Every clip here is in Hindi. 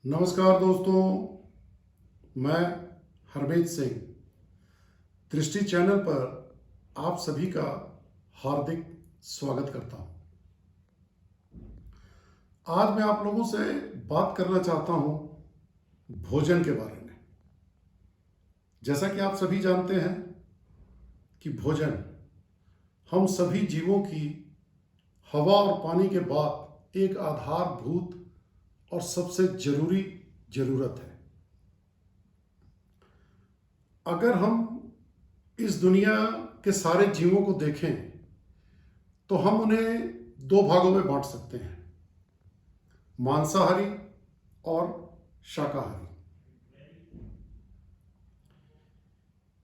नमस्कार दोस्तों, मैं हरमीत सिंह दृष्टि चैनल पर आप सभी का हार्दिक स्वागत करता हूं। आज मैं आप लोगों से बात करना चाहता हूं भोजन के बारे में। जैसा कि आप सभी जानते हैं कि भोजन हम सभी जीवों की हवा और पानी के बाद एक आधारभूत और सबसे जरूरी जरूरत है। अगर हम इस दुनिया के सारे जीवों को देखें तो हम उन्हें दो भागों में बांट सकते हैं, मांसाहारी और शाकाहारी।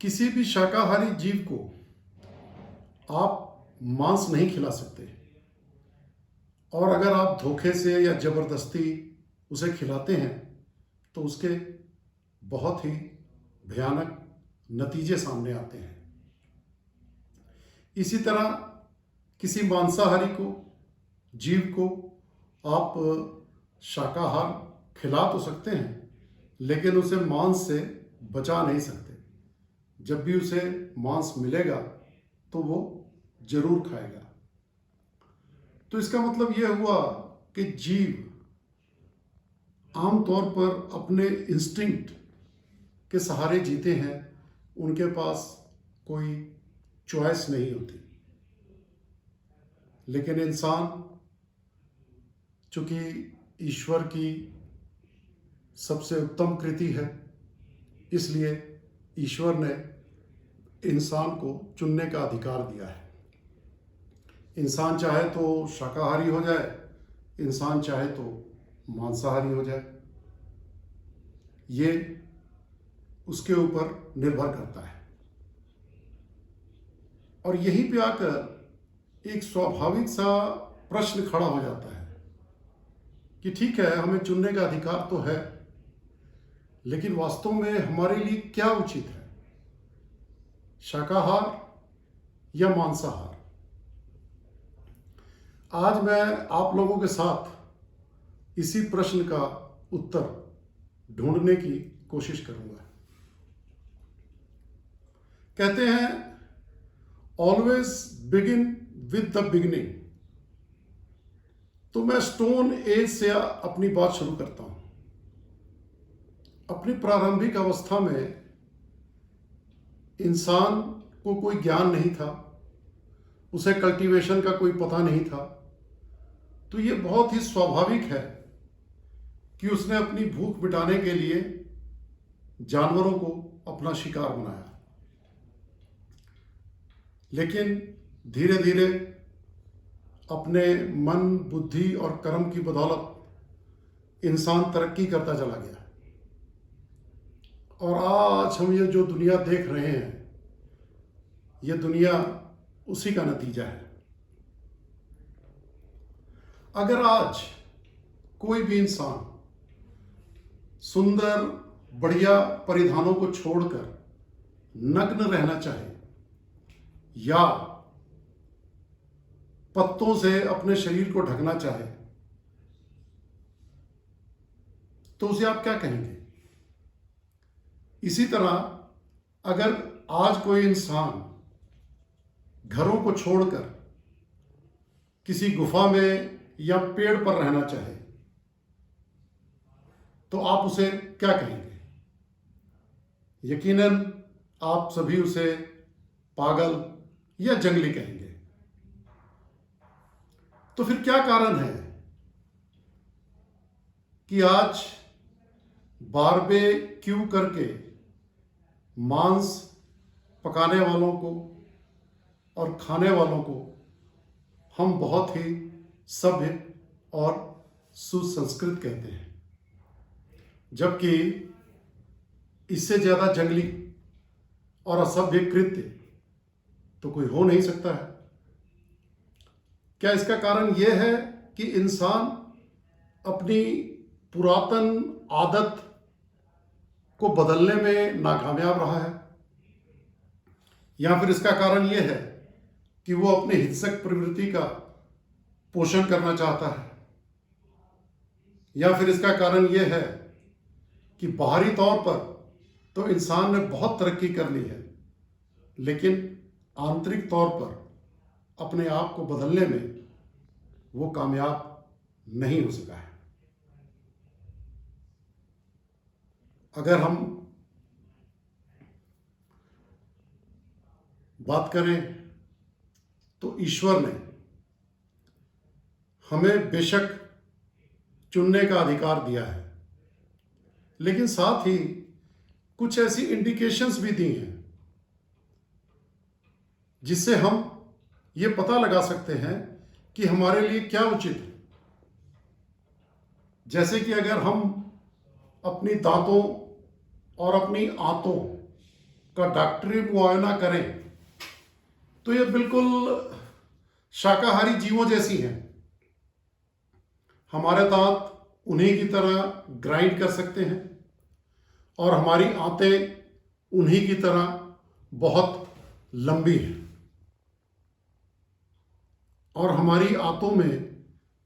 किसी भी शाकाहारी जीव को आप मांस नहीं खिला सकते, और अगर आप धोखे से या जबरदस्ती उसे खिलाते हैं तो उसके बहुत ही भयानक नतीजे सामने आते हैं। इसी तरह किसी मांसाहारी जीव को आप शाकाहार खिला तो सकते हैं, लेकिन उसे मांस से बचा नहीं सकते। जब भी उसे मांस मिलेगा तो वो जरूर खाएगा। तो इसका मतलब यह हुआ कि जीव आमतौर पर अपने इंस्टिंक्ट के सहारे जीते हैं। उनके पास कोई चॉइस नहीं होती। लेकिन इंसान, चूंकि ईश्वर की सबसे उत्तम कृति है, इसलिए ईश्वर ने इंसान को चुनने का अधिकार दिया है। इंसान चाहे तो शाकाहारी हो जाए, इंसान चाहे तो मांसाहारी हो जाए। ये उसके ऊपर निर्भर करता है। और यहीं पे आकर एक स्वाभाविक सा प्रश्न खड़ा हो जाता है कि ठीक है, हमें चुनने का अधिकार तो है, लेकिन वास्तव में हमारे लिए क्या उचित है, शाकाहार या मांसाहार? आज मैं आप लोगों के साथ इसी प्रश्न का उत्तर ढूंढने की कोशिश करूंगा। कहते हैं always begin with the beginning. तो मैं स्टोन एज से अपनी बात शुरू करता हूं। अपनी प्रारंभिक अवस्था में इंसान को कोई ज्ञान नहीं था, उसे कल्टीवेशन का कोई पता नहीं था। तो ये बहुत ही स्वाभाविक है कि उसने अपनी भूख मिटाने के लिए जानवरों को अपना शिकार बनाया। लेकिन धीरे धीरे अपने मन, बुद्धि और कर्म की बदौलत इंसान तरक्की करता चला गया। और आज हम ये जो दुनिया देख रहे हैं, ये दुनिया उसी का नतीजा है। अगर आज कोई भी इंसान सुंदर बढ़िया परिधानों को छोड़कर नग्न रहना चाहे या पत्तों से अपने शरीर को ढकना चाहे, तो उसे आप क्या कहेंगे? इसी तरह अगर आज कोई इंसान घरों को छोड़कर किसी गुफा में या पेड़ पर रहना चाहे, तो आप उसे क्या कहेंगे? यकीनन आप सभी उसे पागल या जंगली कहेंगे। तो फिर क्या कारण है कि आज बारबेक्यू करके मांस पकाने वालों को और खाने वालों को हम बहुत ही सभ्य और सुसंस्कृत कहते हैं, जबकि इससे ज्यादा जंगली और असभ्य कृत्य तो कोई हो नहीं सकता है। क्या इसका कारण यह है कि इंसान अपनी पुरातन आदत को बदलने में नाकामयाब रहा है, या फिर इसका कारण यह है कि वो अपने हिंसक प्रवृत्ति का पोषण करना चाहता है, या फिर इसका कारण यह है कि बाहरी तौर पर तो इंसान ने बहुत तरक्की कर ली है, लेकिन आंतरिक तौर पर अपने आप को बदलने में वो कामयाब नहीं हो सका है। अगर हम बात करें तो ईश्वर ने हमें बेशक चुनने का अधिकार दिया है, लेकिन साथ ही कुछ ऐसी इंडिकेशंस भी दी हैं जिससे हम ये पता लगा सकते हैं कि हमारे लिए क्या उचित है। जैसे कि अगर हम अपनी दांतों और अपनी आंतों का डॉक्टरी मुआयना करें तो ये बिल्कुल शाकाहारी जीवों जैसी हैं। हमारे दांत उन्हीं की तरह ग्राइंड कर सकते हैं और हमारी आंतें उन्हीं की तरह बहुत लंबी हैं, और हमारी आंतों में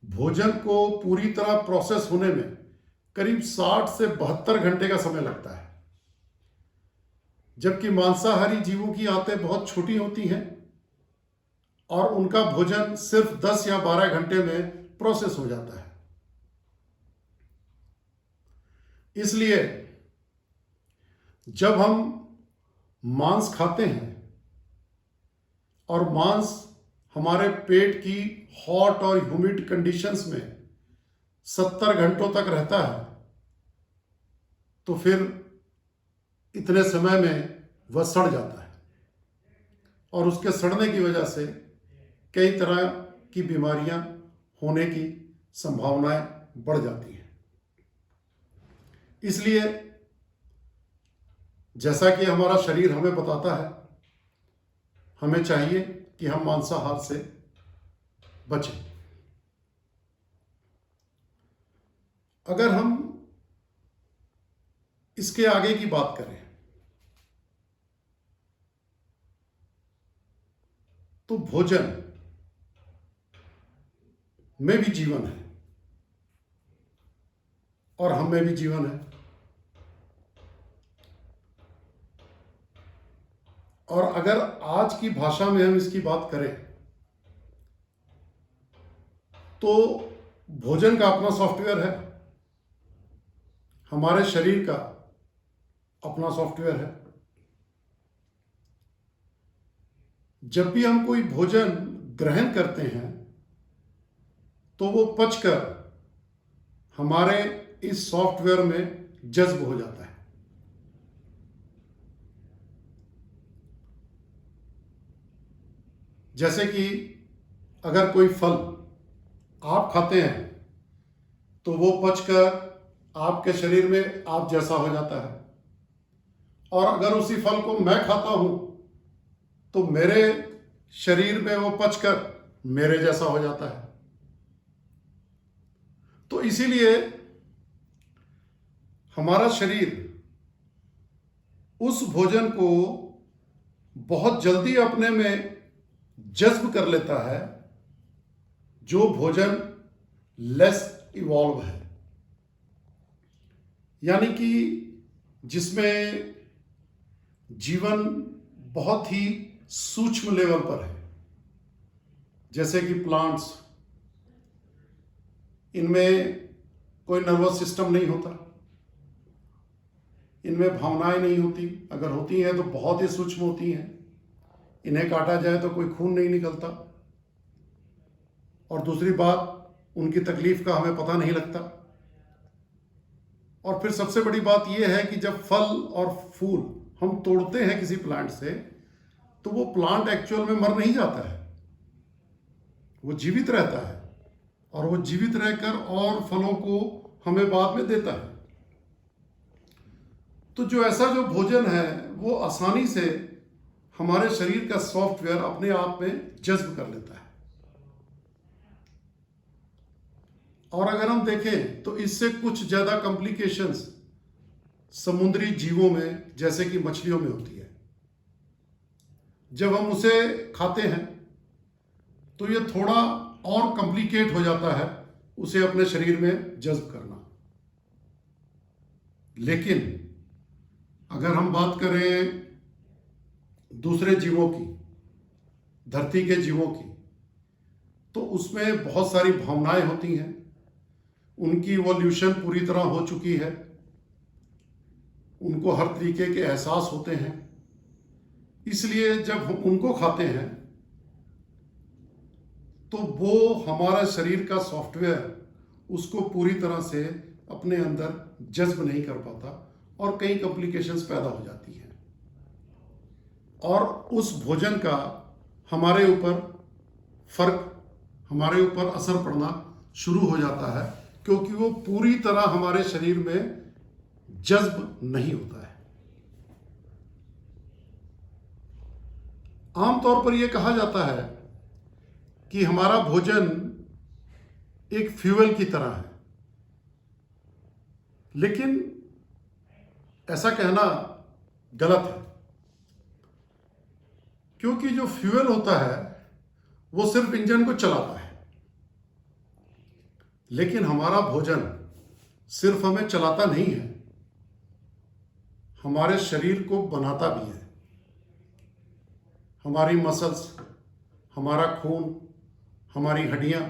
भोजन को पूरी तरह प्रोसेस होने में करीब 60 से 72 घंटे का समय लगता है, जबकि मांसाहारी जीवों की आंतें बहुत छोटी होती हैं और उनका भोजन सिर्फ 10 या 12 घंटे में प्रोसेस हो जाता है। इसलिए जब हम मांस खाते हैं और मांस हमारे पेट की हॉट और ह्यूमिड कंडीशंस में 70 घंटों तक रहता है, तो फिर इतने समय में वह सड़ जाता है और उसके सड़ने की वजह से कई तरह की बीमारियां होने की संभावनाएं बढ़ जाती हैं। इसलिए जैसा कि हमारा शरीर हमें बताता है, हमें चाहिए कि हम मांसाहार से बचें। अगर हम इसके आगे की बात करें तो भोजन में भी जीवन है और हम में भी जीवन है, और अगर आज की भाषा में हम इसकी बात करें तो भोजन का अपना सॉफ्टवेयर है, हमारे शरीर का अपना सॉफ्टवेयर है। जब भी हम कोई भोजन ग्रहण करते हैं तो वो पचकर हमारे इस सॉफ्टवेयर में जज्ब हो जाता है। जैसे कि अगर कोई फल आप खाते हैं तो वो पचकर आपके शरीर में आप जैसा हो जाता है, और अगर उसी फल को मैं खाता हूं तो मेरे शरीर में वो पचकर मेरे जैसा हो जाता है। तो इसीलिए हमारा शरीर उस भोजन को बहुत जल्दी अपने में जज्ब कर लेता है जो भोजन लेस इवॉल्व है, यानी कि जिसमें जीवन बहुत ही सूक्ष्म लेवल पर है। जैसे कि प्लांट्स, इनमें कोई नर्वस सिस्टम नहीं होता, इनमें भावनाएं नहीं होती, अगर होती हैं तो बहुत ही सूक्ष्म होती हैं। इन्हें काटा जाए तो कोई खून नहीं निकलता, और दूसरी बात, उनकी तकलीफ का हमें पता नहीं लगता। और फिर सबसे बड़ी बात यह है कि जब फल और फूल हम तोड़ते हैं किसी प्लांट से, तो वो प्लांट एक्चुअल में मर नहीं जाता है, वो जीवित रहता है, और वो जीवित रहकर और फलों को हमें बाद में देता है। तो जो ऐसा जो भोजन है वो आसानी से हमारे शरीर का सॉफ्टवेयर अपने आप में जज्ब कर लेता है। और अगर हम देखें तो इससे कुछ ज़्यादा कॉम्प्लिकेशंस समुद्री जीवों में, जैसे कि मछलियों में होती है। जब हम उसे खाते हैं तो ये थोड़ा और कॉम्प्लिकेट हो जाता है उसे अपने शरीर में जज्ब करना। लेकिन अगर हम बात करें दूसरे जीवों की, धरती के जीवों की, तो उसमें बहुत सारी भावनाएं होती हैं। उनकी इवोल्यूशन पूरी तरह हो चुकी है, उनको हर तरीके के एहसास होते हैं। इसलिए जब हम उनको खाते हैं तो वो हमारा शरीर का सॉफ्टवेयर उसको पूरी तरह से अपने अंदर जज्ब नहीं कर पाता और कई कॉम्प्लिकेशंस पैदा हो जाती हैं, और उस भोजन का हमारे ऊपर असर पड़ना शुरू हो जाता है, क्योंकि वो पूरी तरह हमारे शरीर में जज्ब नहीं होता है। आमतौर पर यह कहा जाता है कि हमारा भोजन एक फ्यूल की तरह है, लेकिन ऐसा कहना गलत है, क्योंकि जो फ्यूल होता है वो सिर्फ इंजन को चलाता है, लेकिन हमारा भोजन सिर्फ हमें चलाता नहीं है, हमारे शरीर को बनाता भी है। हमारी मसल्स, हमारा खून, हमारी हड्डियां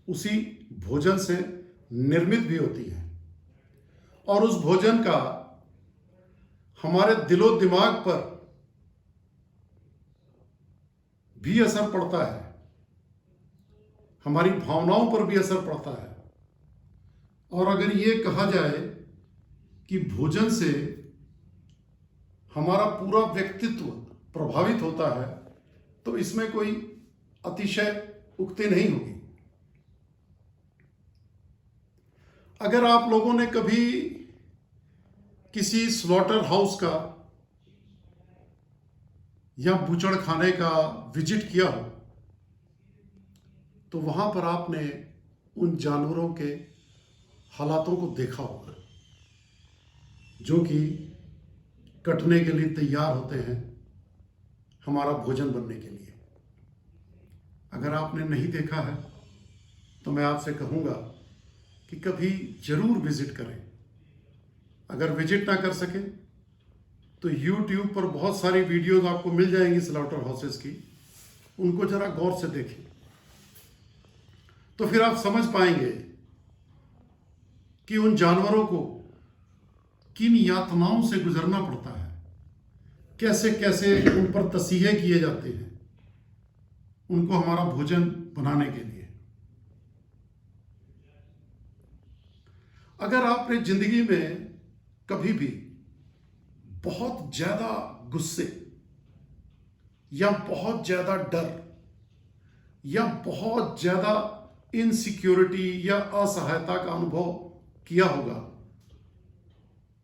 उसी भोजन से निर्मित भी होती हैं, और उस भोजन का हमारे दिलो दिमाग पर भी असर पड़ता है, हमारी भावनाओं पर भी असर पड़ता है। और अगर ये कहा जाए कि भोजन से हमारा पूरा व्यक्तित्व प्रभावित होता है, तो इसमें कोई अतिशयोक्ति नहीं होगी। अगर आप लोगों ने कभी किसी स्लॉटर हाउस का या बूचड़ खाने का विजिट किया हो, तो वहां पर आपने उन जानवरों के हालातों को देखा होगा जो कि कटने के लिए तैयार होते हैं हमारा भोजन बनने के लिए। अगर आपने नहीं देखा है तो मैं आपसे कहूँगा कि कभी जरूर विजिट करें। अगर विजिट ना कर सके तो YouTube पर बहुत सारी वीडियोस आपको मिल जाएंगी स्लॉटर हाउसेस की, उनको जरा गौर से देखें, तो फिर आप समझ पाएंगे कि उन जानवरों को किन यातनाओं से गुजरना पड़ता है, कैसे कैसे उन पर तसीहे किए जाते हैं उनको हमारा भोजन बनाने के लिए। अगर आपने जिंदगी में कभी भी बहुत ज्यादा गुस्से या बहुत ज्यादा डर या बहुत ज्यादा इनसिक्योरिटी या असहायता का अनुभव किया होगा,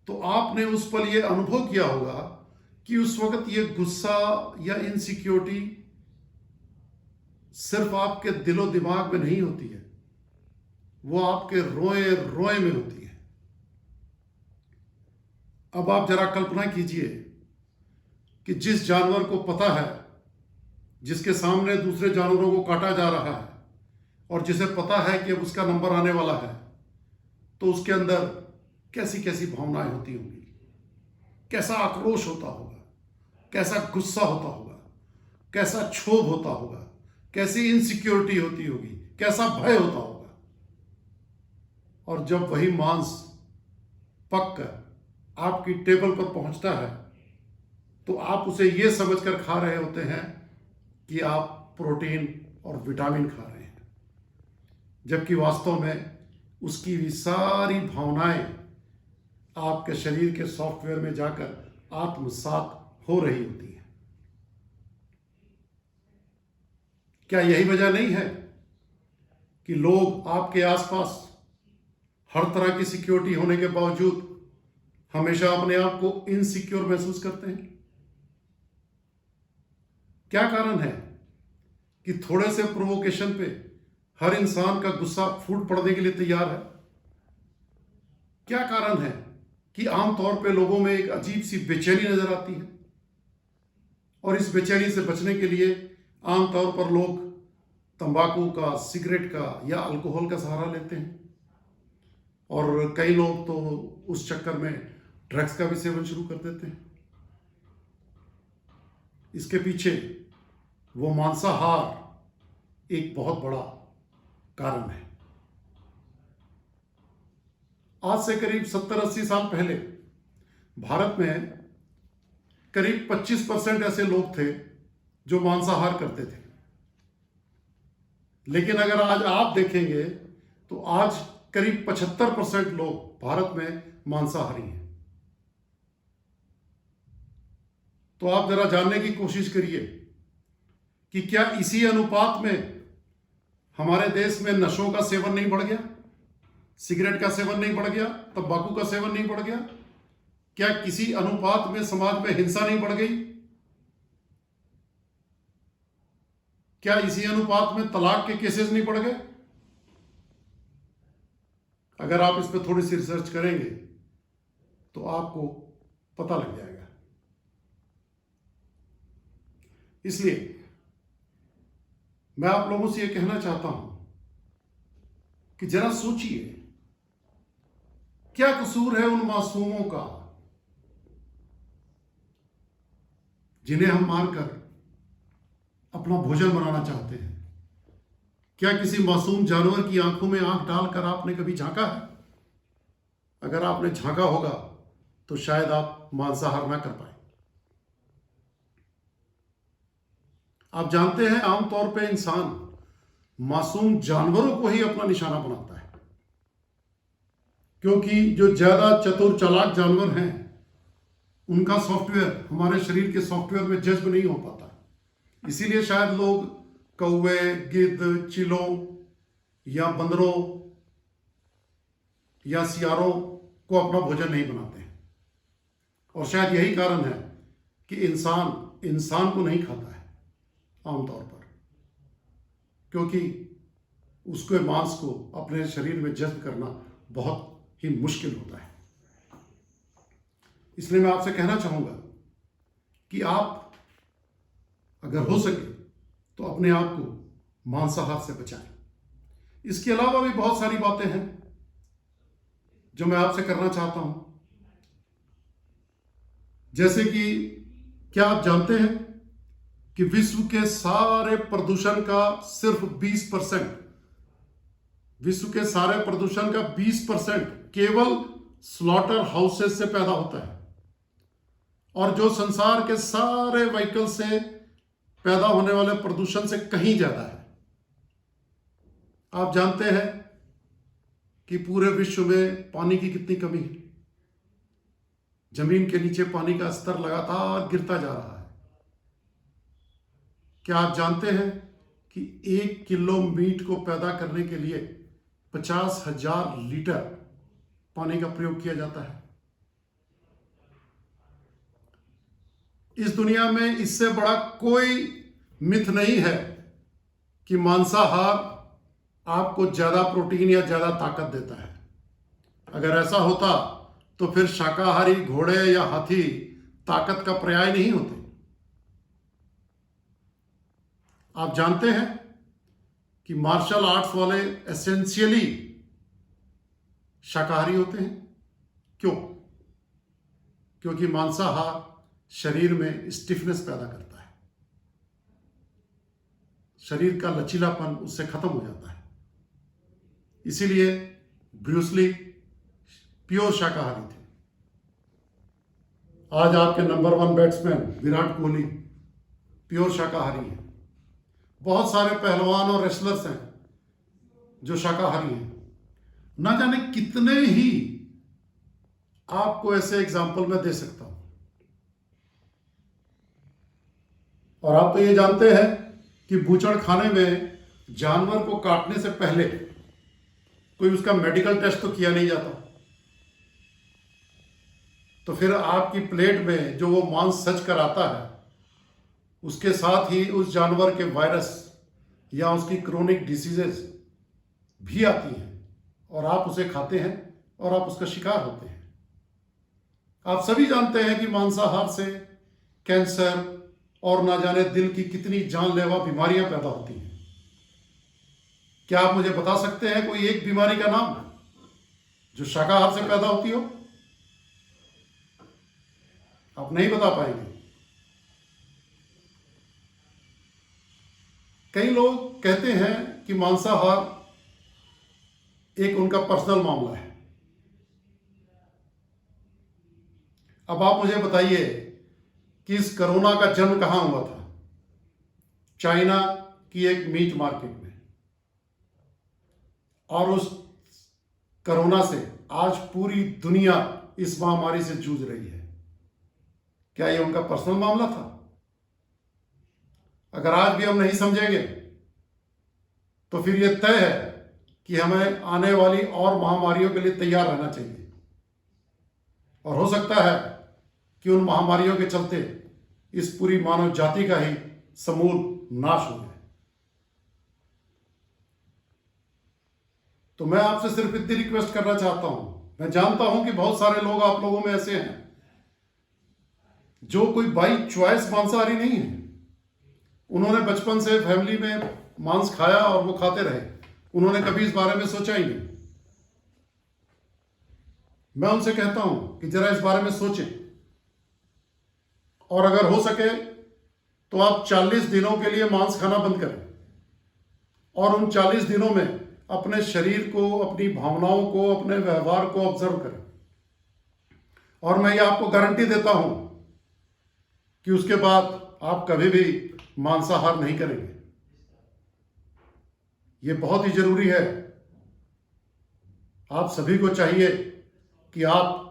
तो आपने उस पल यह अनुभव किया होगा कि उस वक्त यह गुस्सा या इनसिक्योरिटी सिर्फ आपके दिलो दिमाग में नहीं होती है, वो आपके रोए रोए में होती है। अब आप जरा कल्पना कीजिए कि जिस जानवर को पता है, जिसके सामने दूसरे जानवरों को काटा जा रहा है और जिसे पता है कि अब उसका नंबर आने वाला है, तो उसके अंदर कैसी कैसी भावनाएं होती होंगी, कैसा आक्रोश होता होगा, कैसा गुस्सा होता होगा, कैसा क्षोभ होता होगा, कैसी इनसिक्योरिटी होती होगी, कैसा भय होता होगा। और जब वही मांस पककर आपकी टेबल पर पहुंचता है तो आप उसे यह समझकर खा रहे होते हैं कि आप प्रोटीन और विटामिन खा रहे हैं, जबकि वास्तव में उसकी भी सारी भावनाएं आपके शरीर के सॉफ्टवेयर में जाकर आत्मसात हो रही होती हैं। क्या यही वजह नहीं है कि लोग आपके आसपास हर तरह की सिक्योरिटी होने के बावजूद हमेशा अपने आप को इनसिक्योर महसूस करते हैं? क्या कारण है कि थोड़े से प्रोवोकेशन पे हर इंसान का गुस्सा फूट पड़ने के लिए तैयार है? क्या कारण है कि आमतौर पे लोगों में एक अजीब सी बेचैनी नजर आती है, और इस बेचैनी से बचने के लिए आमतौर पर लोग तंबाकू का, सिगरेट का या अल्कोहल का सहारा लेते हैं? और कई लोग तो उस चक्कर में ड्रग्स का भी सेवन शुरू कर देते हैं। इसके पीछे वो मांसाहार एक बहुत बड़ा कारण है। आज से करीब 70-80 साल पहले भारत में करीब 25% ऐसे लोग थे जो मांसाहार करते थे, लेकिन अगर आज आप देखेंगे तो आज करीब 75% लोग भारत में मांसाहारी हैं। तो आप जरा जानने की कोशिश करिए कि क्या इसी अनुपात में हमारे देश में नशों का सेवन नहीं बढ़ गया, सिगरेट का सेवन नहीं बढ़ गया, तंबाकू का सेवन नहीं बढ़ गया? क्या किसी अनुपात में समाज में हिंसा नहीं बढ़ गई? क्या इसी अनुपात में तलाक के केसेस नहीं बढ़ गए? अगर आप इस पर थोड़ी सी रिसर्च करेंगे तो आपको पता लग जाएगा। इसलिए मैं आप लोगों से यह कहना चाहता हूं कि जरा सोचिए, क्या कसूर है उन मासूमों का जिन्हें हम मारकर अपना भोजन बनाना चाहते हैं? क्या किसी मासूम जानवर की आंखों में आंख डालकर आपने कभी झांका है? अगर आपने झांका होगा तो शायद आप मांसाहार ना कर पाए। आप जानते हैं, आमतौर पे इंसान मासूम जानवरों को ही अपना निशाना बनाता है, क्योंकि जो ज्यादा चतुर चालाक जानवर हैं उनका सॉफ्टवेयर हमारे शरीर के सॉफ्टवेयर में जज्ब नहीं हो पाता। इसीलिए शायद लोग कौवे, गिद्ध, चीलों या बंदरों या सियारों को अपना भोजन नहीं बनाते हैं। और शायद यही कारण है कि इंसान को नहीं खाता है आमतौर पर, क्योंकि उसके मांस को अपने शरीर में जज्ब करना बहुत ही मुश्किल होता है। इसलिए मैं आपसे कहना चाहूंगा कि आप अगर हो सके तो अपने आप को मांसाहार से बचाएं। इसके अलावा भी बहुत सारी बातें हैं जो मैं आपसे करना चाहता हूं, जैसे कि क्या आप जानते हैं कि विश्व के सारे प्रदूषण का सिर्फ 20%, विश्व के सारे प्रदूषण का 20% केवल स्लॉटर हाउसेस से पैदा होता है, और जो संसार के सारे व्हीकल से पैदा होने वाले प्रदूषण से कहीं ज्यादा है। आप जानते हैं कि पूरे विश्व में पानी की कितनी कमी है। जमीन के नीचे पानी का स्तर लगातार गिरता जा रहा है। क्या आप जानते हैं कि 1 किलो मीट को पैदा करने के लिए 50,000 लीटर पानी का प्रयोग किया जाता है? इस दुनिया में इससे बड़ा कोई मिथ नहीं है कि मांसाहार आपको ज्यादा प्रोटीन या ज्यादा ताकत देता है। अगर ऐसा होता तो फिर शाकाहारी घोड़े या हाथी ताकत का पर्याय नहीं होते। आप जानते हैं कि मार्शल आर्ट्स वाले एसेंशियली शाकाहारी होते हैं। क्यों? क्योंकि मांसाहार शरीर में स्टिफनेस पैदा करता है, शरीर का लचीलापन उससे खत्म हो जाता है। इसीलिए ब्रूस ली प्योर शाकाहारी थे। आज आपके number 1 batsman Virat Kohli pure शाकाहारी हैं। बहुत सारे पहलवान और रेसलर्स हैं जो शाकाहारी हैं। ना जाने कितने ही आपको ऐसे एग्जाम्पल मैं दे सकता हूं। और आप तो ये जानते हैं कि बूचड़ खाने में जानवर को काटने से पहले कोई उसका मेडिकल टेस्ट तो किया नहीं जाता। तो फिर आपकी प्लेट में जो वो मांस सच कर आता है, उसके साथ ही उस जानवर के वायरस या उसकी क्रोनिक डिसीजेस भी आती हैं, और आप उसे खाते हैं और आप उसका शिकार होते हैं। आप सभी जानते हैं कि मांसाहार से कैंसर और ना जाने दिल की कितनी जानलेवा बीमारियां पैदा होती हैं। क्या आप मुझे बता सकते हैं कोई एक बीमारी का नाम जो शाकाहार से पैदा होती हो? आप नहीं बता पाएंगे। कई लोग कहते हैं कि मांसाहार एक उनका पर्सनल मामला है। अब आप मुझे बताइए कि इस कोरोना का जन्म कहां हुआ था? चाइना की एक मीट मार्केट में। और उस कोरोना से आज पूरी दुनिया इस महामारी से जूझ रही है। क्या ये उनका पर्सनल मामला था? अगर आज भी हम नहीं समझेंगे तो फिर यह तय है कि हमें आने वाली और महामारियों के लिए तैयार रहना चाहिए। और हो सकता है कि उन महामारियों के चलते इस पूरी मानव जाति का ही समूल नाश हो जाए। तो मैं आपसे सिर्फ इतनी रिक्वेस्ट करना चाहता हूं। मैं जानता हूं कि बहुत सारे लोग आप लोगों में ऐसे हैं जो कोई बाई चॉइस मांसाहारी नहीं है। उन्होंने बचपन से फैमिली में मांस खाया और वो खाते रहे। उन्होंने कभी इस बारे में सोचा ही नहीं। मैं उनसे कहता हूं कि जरा इस बारे में सोचें, और अगर हो सके तो आप 40 दिनों के लिए मांस खाना बंद करें और उन 40 दिनों में अपने शरीर को, अपनी भावनाओं को, अपने व्यवहार को ऑब्जर्व करें। और मैं ये आपको गारंटी देता हूं कि उसके बाद आप कभी भी मांसाहार नहीं करेंगे। ये बहुत ही जरूरी है। आप सभी को चाहिए कि आप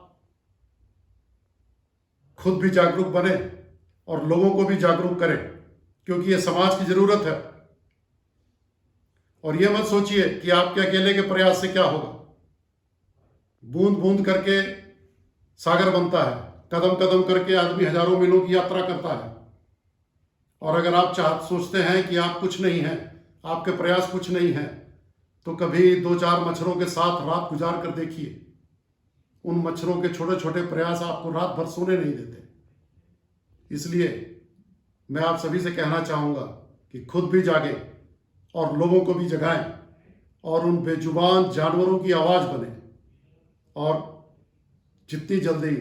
खुद भी जागरूक बने और लोगों को भी जागरूक करें, क्योंकि ये समाज की जरूरत है। और ये मत सोचिए कि आपके अकेले के प्रयास से क्या होगा। बूंद बूंद करके सागर बनता है, कदम कदम करके आदमी हजारों मीलों की यात्रा करता है। और अगर आप सोचते हैं कि आप कुछ नहीं हैं, आपके प्रयास कुछ नहीं है, तो कभी 2-4 मच्छरों के साथ रात गुजार कर देखिए। उन मच्छरों के छोटे छोटे प्रयास आपको रात भर सोने नहीं देते। इसलिए मैं आप सभी से कहना चाहूंगा कि खुद भी जागे और लोगों को भी जगाएं और उन बेजुबान जानवरों की आवाज बने, और जितनी जल्दी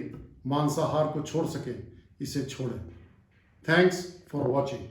मांसाहार को छोड़ सके इसे छोड़ें। Thanks for watching.